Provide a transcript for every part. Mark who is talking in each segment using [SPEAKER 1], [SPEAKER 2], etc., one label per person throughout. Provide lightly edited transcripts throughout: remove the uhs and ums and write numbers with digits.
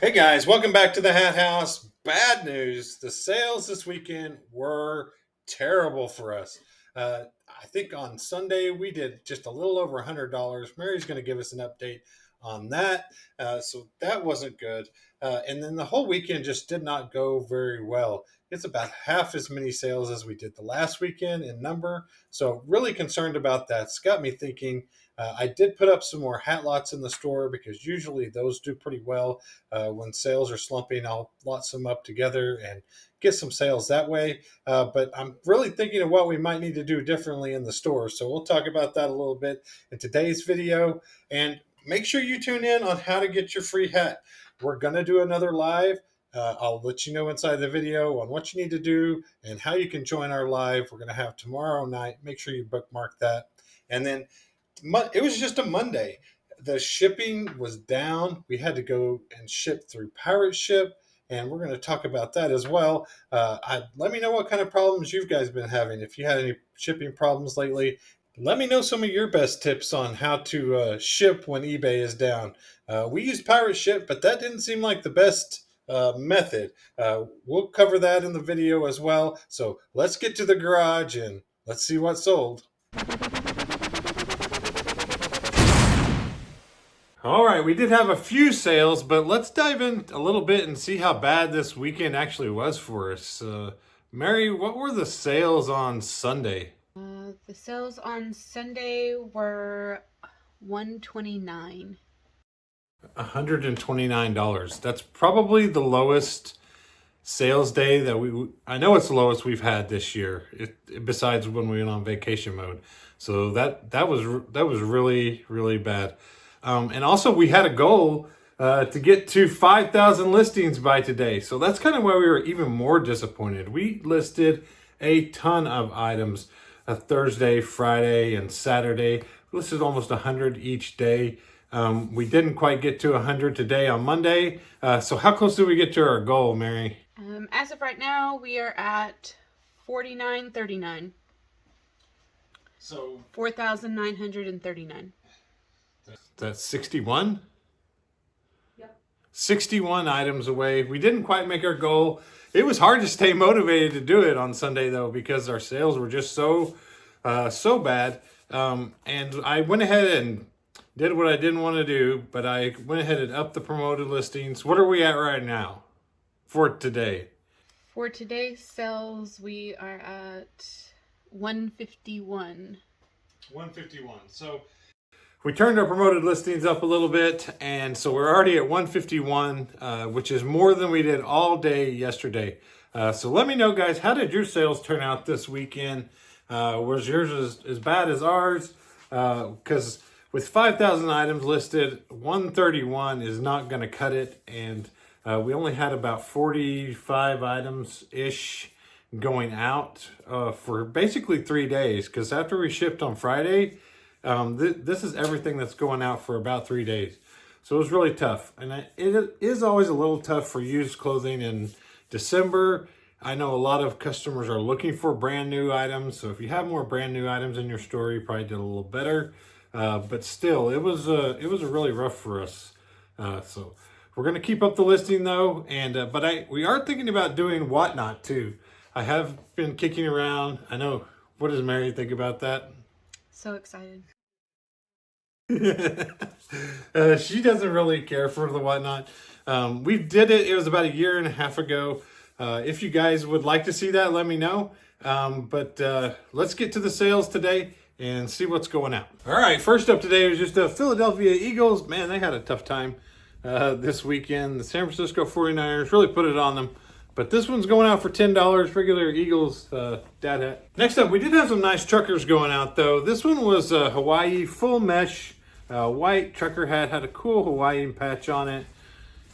[SPEAKER 1] Hey guys, welcome back to the Hat House. Bad news. The sales this weekend were terrible for us. I think on Sunday we did just a little over $100. Mary's going to give us an update on that. So that wasn't good. And then the whole weekend just did not go very well. It's about half as many sales as we did the last weekend in number. So really concerned about that. It's got me thinking. I did put up some more hat lots in the store because usually those do pretty well when sales are slumping. I'll lot some up together and get some sales that way. But I'm really thinking of what we might need to do differently in the store. So we'll talk about that a little bit in today's video. And make sure you tune in on how to get your free hat. We're going to do another live. I'll let you know inside the video on what you need to do and how you can join our live. We're going to have tomorrow night. Make sure you bookmark that. And then it was just a Monday. The shipping was down. We had to go and ship through Pirate Ship, and we're going to talk about that as well. Let me know what kind of problems you guys been having. If you had any shipping problems lately, let me know some of your best tips on how to ship when eBay is down. We used Pirate Ship, but that didn't seem like the best method. We'll cover that in the video as well. So let's get to the garage and let's see what sold. All right, we did have a few sales, but let's dive in a little bit and see how bad this weekend actually was for us. Mary, what were the sales on Sunday?
[SPEAKER 2] The sales on Sunday were $129.
[SPEAKER 1] $129. That's probably the lowest sales day that I know it's the lowest we've had this year, besides when we went on vacation mode. So that was really bad. And also we had a goal to get to 5,000 listings by today. So that's kind of why we were even more disappointed. We listed a ton of items Thursday, Friday, and Saturday. We listed almost 100 each day. We didn't quite get to 100 today on Monday. So how close did we get to our goal, Mary?
[SPEAKER 2] As of right now, we are at 4939.
[SPEAKER 1] So
[SPEAKER 2] 4,939.
[SPEAKER 1] That's 61?
[SPEAKER 2] Yep.
[SPEAKER 1] 61 items away. We didn't quite make our goal. It was hard to stay motivated to do it on Sunday, though, because our sales were just so bad. And I went ahead and did what I didn't want to do, but I went ahead and upped the promoted listings. What are we at right now for today?
[SPEAKER 2] For today's sales, we are at 151.
[SPEAKER 1] 151. So we turned our promoted listings up a little bit, and so we're already at 151, which is more than we did all day yesterday. So let me know, guys, how did your sales turn out this weekend? Was yours as bad as ours? Because with 5,000 items listed, 131 is not going to cut it, and we only had about 45 items-ish going out for basically 3 days, because after we shipped on Friday, this is everything that's going out for about 3 days. So it was really tough. And it is always a little tough for used clothing in December. I know a lot of customers are looking for brand new items. So if you have more brand new items in your store, you probably did a little better. But still, it was really rough for us. So we're going to keep up the listing though. And we are thinking about doing Whatnot too. I have been kicking around. I know. What does Mary think about that?
[SPEAKER 2] So excited.
[SPEAKER 1] She doesn't really care for the Whatnot. We did it. It was about a year and a half ago. If you guys would like to see that, let me know. But let's get to the sales today and see what's going out. All right, first up today was just the Philadelphia Eagles. Man, they had a tough time this weekend. The San Francisco 49ers really put it on them. But this one's going out for $10, regular Eagles dad hat. Next up, we did have some nice truckers going out, though. This one was a Hawaii full mesh white trucker hat. Had a cool Hawaiian patch on it.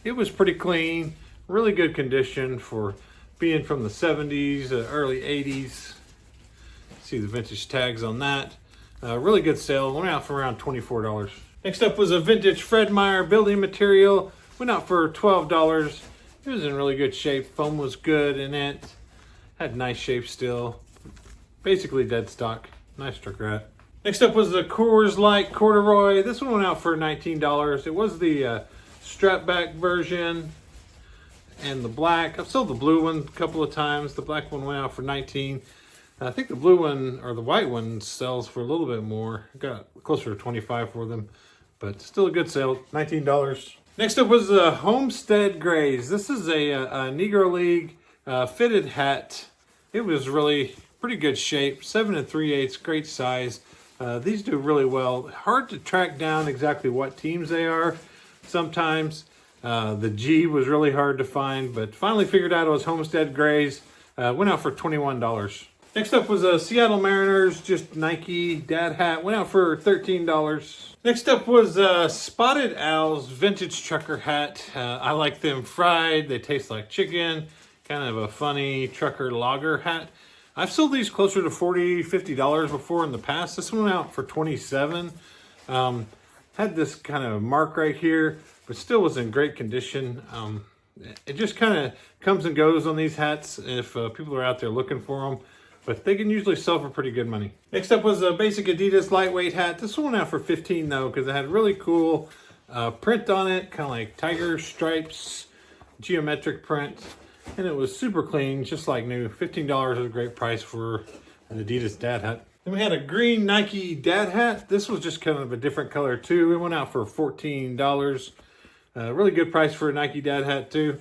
[SPEAKER 1] It was pretty clean, really good condition for being from the 70s, early 80s. See the vintage tags on that. Really good sale. Went out for around $24. Next up was a vintage Fred Meyer building material. Went out for $12. It was in really good shape. Foam was good in it. Had nice shape still. Basically dead stock. Nice trucker hat. Next up was the Coors Light Corduroy. This one went out for $19. It was the strap back version and the black. I've sold the blue one a couple of times. The black one went out for 19. I think the blue one or the white one sells for a little bit more. I got closer to 25 for them, but still a good sale, $19. Next up was the Homestead Grays. This is a Negro League fitted hat. It was really pretty good shape, 7 3/8, great size. These do really well. Hard to track down exactly what teams they are sometimes. The G was really hard to find, but finally figured out it was Homestead Grays. Went out for $21. Next up was a Seattle Mariners, just Nike dad hat. Went out for $13. Next up was Spotted Owls vintage trucker hat. I like them fried. They taste like chicken. Kind of a funny trucker lager hat. I've sold these closer to $40, $50 before in the past. This one went out for $27. Had this kind of mark right here, but still was in great condition. It just kind of comes and goes on these hats if people are out there looking for them. But they can usually sell for pretty good money. Next up was a basic Adidas lightweight hat. This one went out for $15 though, because it had really cool print on it, kind of like tiger stripes, geometric print, and it was super clean, just like new. $15 is a great price for an Adidas dad hat. Then we had a green Nike dad hat. This was just kind of a different color too. It went out for $14. Really good price for a Nike dad hat too.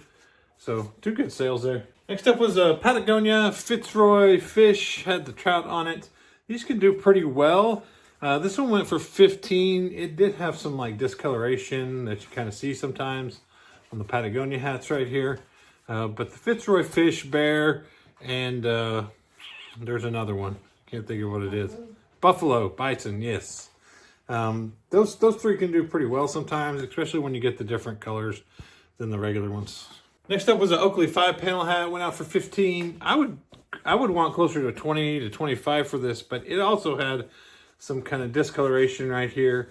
[SPEAKER 1] So 2 good sales there. Next up was a Patagonia Fitzroy Fish, had the trout on it. These can do pretty well. This one went for $15. It did have some like discoloration that you kind of see sometimes on the Patagonia hats right here. But the Fitzroy Fish, bear, and there's another one. Can't think of what it is. Buffalo, bison, yes. Those 3 can do pretty well sometimes, especially when you get the different colors than the regular ones. Next up was an Oakley 5-panel hat. Went out for $15. I would want closer to $20 to $25 for this, but it also had some kind of discoloration right here,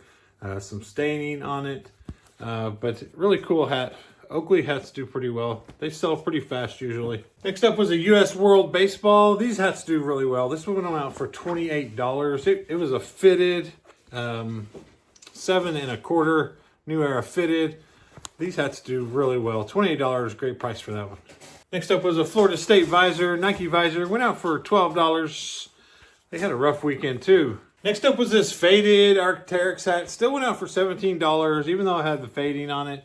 [SPEAKER 1] some staining on it. But really cool hat. Oakley hats do pretty well. They sell pretty fast usually. Next up was a U.S. World Baseball. These hats do really well. This one went out for $28. It was a fitted 7 1/4 New Era fitted. These hats do really well. $28, great price for that one. Next up was a Florida State visor, Nike visor. Went out for $12. They had a rough weekend too. Next up was this faded Arc'teryx hat. Still went out for $17, even though it had the fading on it.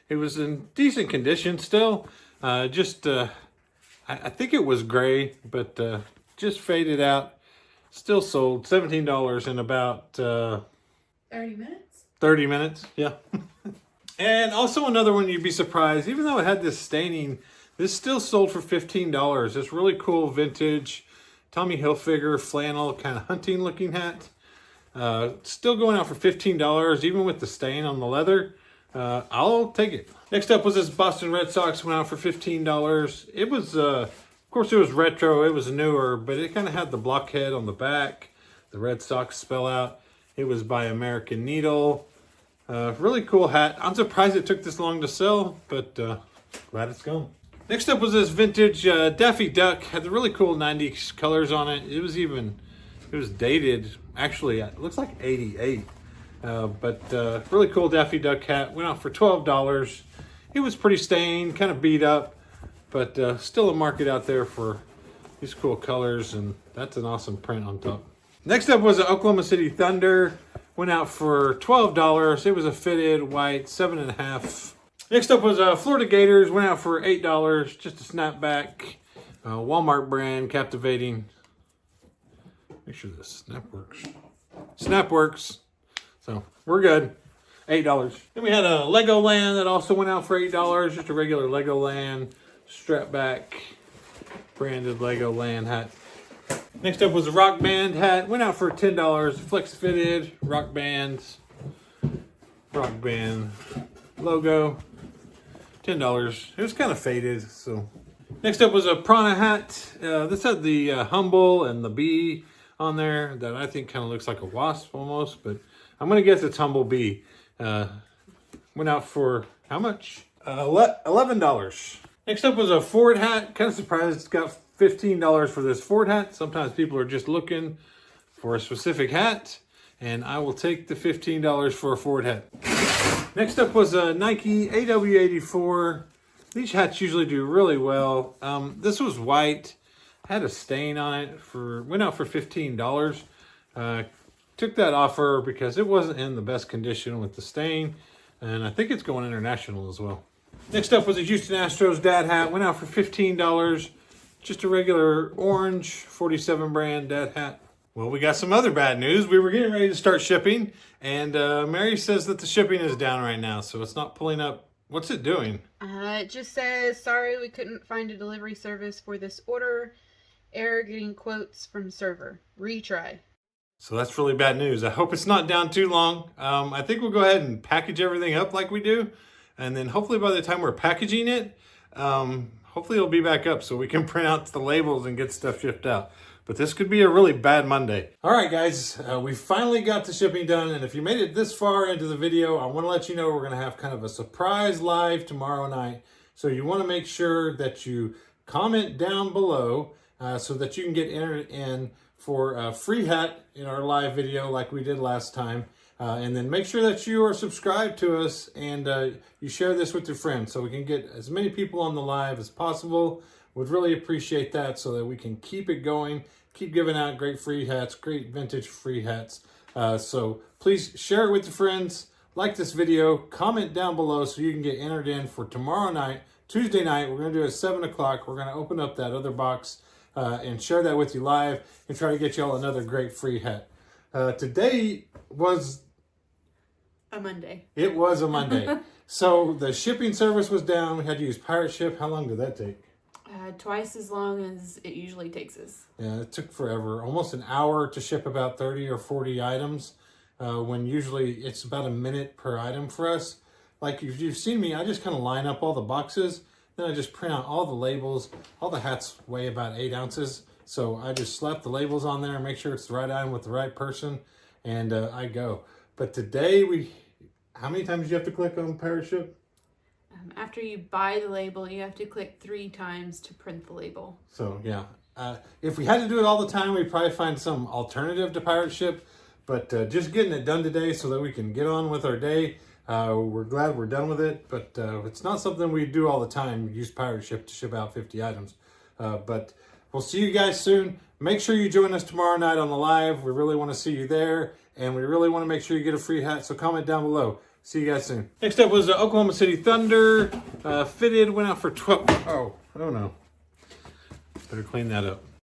[SPEAKER 1] It was in decent condition still. I think it was gray, but just faded out. Still sold $17 in about
[SPEAKER 2] 30 minutes?
[SPEAKER 1] 30 minutes, yeah. And also another one you'd be surprised, even though it had this staining, this still sold for $15. This really cool vintage Tommy Hilfiger flannel kind of hunting looking hat. Still going out for $15, even with the stain on the leather. I'll take it. Next up was this Boston Red Sox, went out for $15. It was, of course it was retro, it was newer, but it kind of had the blockhead on the back, the Red Sox spell out. It was by American Needle. Really cool hat. I'm surprised it took this long to sell, but glad it's gone. Next up was this vintage Daffy Duck. Had the really cool 90s colors on it. It was dated. Actually, it looks like 88. But really cool Daffy Duck hat. Went out for $12. It was pretty stained, kind of beat up, but still a market out there for these cool colors, and that's an awesome print on top. Next up was the Oklahoma City Thunder. Went out for $12. It was a fitted white 7 1/2. Next up was Florida Gators. Went out for $8. Just a snapback. Walmart brand, captivating. Make sure this snap works. Snap works. So we're good. $8. Then we had a Legoland that also went out for $8. Just a regular Legoland strap back branded Legoland hat. Next up was a Rock Band hat. Went out for $10. Flex fitted Rock Bands. Rock Band logo. $10. It was kind of faded. So next up was a Prana hat. This had the humble and the bee on there that I think kind of looks like a wasp almost, but I'm going to guess it's humble bee. Went out for how much? $11. Next up was a Ford hat. Kind of surprised it's got $15 for this Ford hat. Sometimes people are just looking for a specific hat, and I will take the $15 for a Ford hat. Next up was a Nike AW84. These hats usually do really well. This was white, had a stain on it. Went out for $15. Took that offer because it wasn't in the best condition with the stain, and I think it's going international as well. Next up was a Houston Astros dad hat. Went out for $15. Just a regular orange 47 brand dad hat. Well, we got some other bad news. We were getting ready to start shipping, and Mary says that the shipping is down right now, so it's not pulling up. What's it doing?
[SPEAKER 2] It just says, sorry, we couldn't find a delivery service for this order. Error getting quotes from server. Retry.
[SPEAKER 1] So that's really bad news. I hope it's not down too long. I think we'll go ahead and package everything up like we do, and then hopefully by the time we're packaging it, hopefully it'll be back up so we can print out the labels and get stuff shipped out. But this could be a really bad Monday. All right, guys, we finally got the shipping done. And if you made it this far into the video, I want to let you know we're going to have kind of a surprise live tomorrow night. So you want to make sure that you comment down below so that you can get entered in for a free hat in our live video like we did last time. And then make sure that you are subscribed to us and you share this with your friends so we can get as many people on the live as possible. Would really appreciate that so that we can keep it going, keep giving out great free hats, great vintage free hats. So please share it with your friends, like this video, comment down below so you can get entered in for tomorrow night, Tuesday night. We're going to do it at 7 o'clock. We're going to open up that other box and share that with you live and try to get y'all another great free hat. Today was
[SPEAKER 2] A Monday.
[SPEAKER 1] It was a Monday. So the shipping service was down. We had to use Pirate Ship. How long did that take?
[SPEAKER 2] Twice as long as it usually takes us.
[SPEAKER 1] Yeah, it took forever. Almost an hour to ship about 30 or 40 items, when usually it's about a minute per item for us. Like if you've seen me, I just kind of line up all the boxes. Then I just print out all the labels. All the hats weigh about 8 ounces. So I just slap the labels on there and make sure it's the right item with the right person. And I go. But today how many times do you have to click on Pirate Ship?
[SPEAKER 2] After you buy the label, you have to click 3 times to print the label.
[SPEAKER 1] So, yeah. If we had to do it all the time, we'd probably find some alternative to Pirate Ship. But just getting it done today so that we can get on with our day. We're glad we're done with it. But it's not something we do all the time. We use Pirate Ship to ship out 50 items. But we'll see you guys soon. Make sure you join us tomorrow night on the live. We really want to see you there. And we really want to make sure you get a free hat. So comment down below. See you guys soon. Next up was the Oklahoma City Thunder. Fitted, went out for 12. Oh, I don't know. Better clean that up.